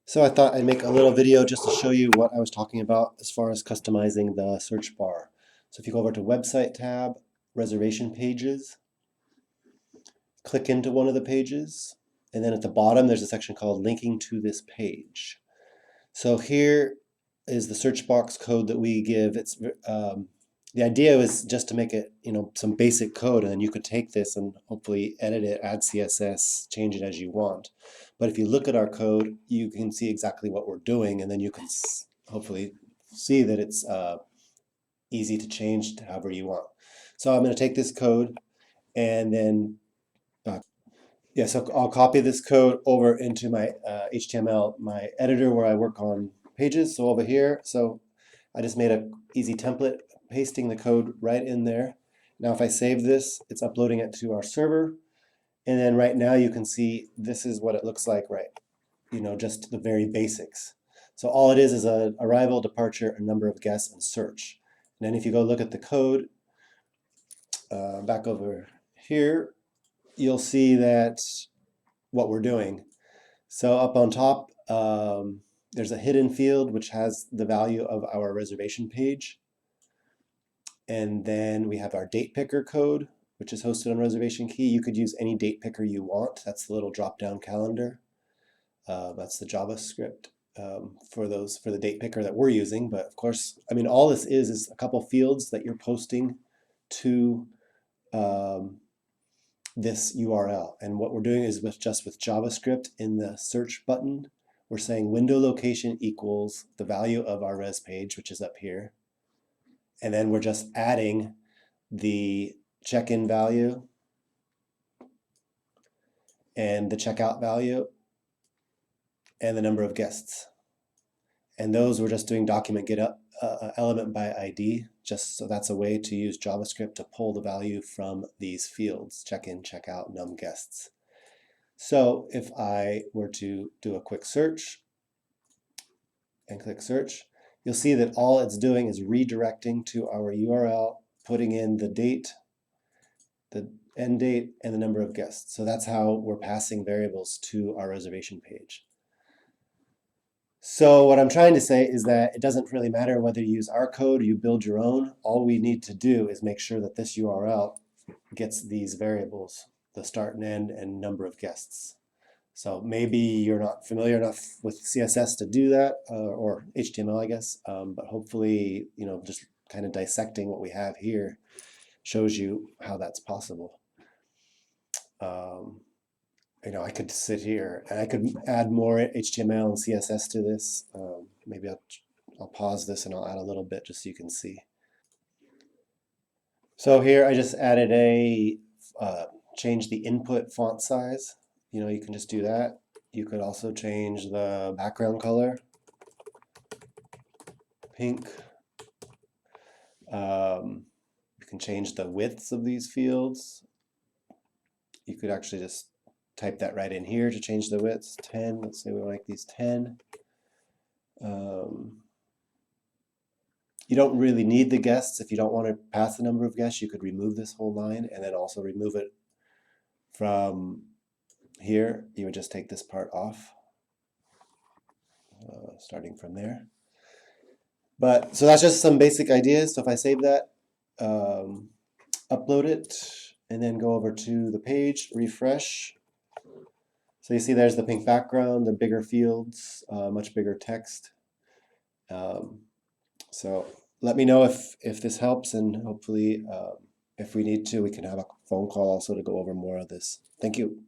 So I thought I'd make a little video just to show you what I was talking about as far as customizing the search bar. So if you go over to Website tab, Reservation Pages, click into one of the pages, and then at the bottom there's a section called Linking to this page. So here is the search box code that we give. The idea was just to make it, some basic code, and then you could take this and hopefully edit it, add CSS, change it as you want. But if you look at our code, you can see exactly what we're doing, and then you can hopefully see that it's easy to change to however you want. So I'm going to take this code and then so I'll copy this code over into my HTML, my editor where I work on pages. So over here, so I just made an easy template, pasting the code right in there. Now if I save this, it's uploading it to our server. And then right now you can see this is what it looks like, right? Just the very basics. So all it is a arrival, departure, a number of guests, and search. And then if you go look at the code, back over here, you'll see that what we're doing. So up on top, there's a hidden field which has the value of our reservation page. And then we have our date picker code, which is hosted on Reservation Key. You could use any date picker you want. That's the little drop-down calendar. That's the JavaScript for the date picker that we're using. But of course, all this is a couple fields that you're posting to this URL. And what we're doing is just with JavaScript in the search button, we're saying window location equals the value of our res page, which is up here. And then we're just adding the check-in value and the checkout value and the number of guests. And those we're just doing document get up element by ID, just so that's a way to use JavaScript to pull the value from these fields, check-in, checkout, num guests. So if I were to do a quick search and click search, you'll see that all it's doing is redirecting to our URL, putting in the date, the end date, and the number of guests. So that's how we're passing variables to our reservation page. So what I'm trying to say is that it doesn't really matter whether you use our code or you build your own. All we need to do is make sure that this URL gets these variables, the start and end and number of guests. So maybe you're not familiar enough with CSS to do that, or HTML, I guess, but hopefully, just kind of dissecting what we have here shows you how that's possible. I could sit here and I could add more HTML and CSS to this. Maybe I'll pause this and I'll add a little bit just so you can see. So here I just added change the input font size. You can just do that. You could also change the background color, pink. You can change the widths of these fields. You could actually just type that right in here to change the widths. 10, let's say we like these 10. You don't really need the guests. If you don't want to pass the number of guests, you could remove this whole line and then also remove it from here. You would just take this part off, starting from there. But so that's just some basic ideas. So if I save that, upload it, and then go over to the page, refresh. So you see there's the pink background, the bigger fields, much bigger text. So let me know if this helps, and hopefully if we need to, we can have a phone call also to go over more of this. Thank you.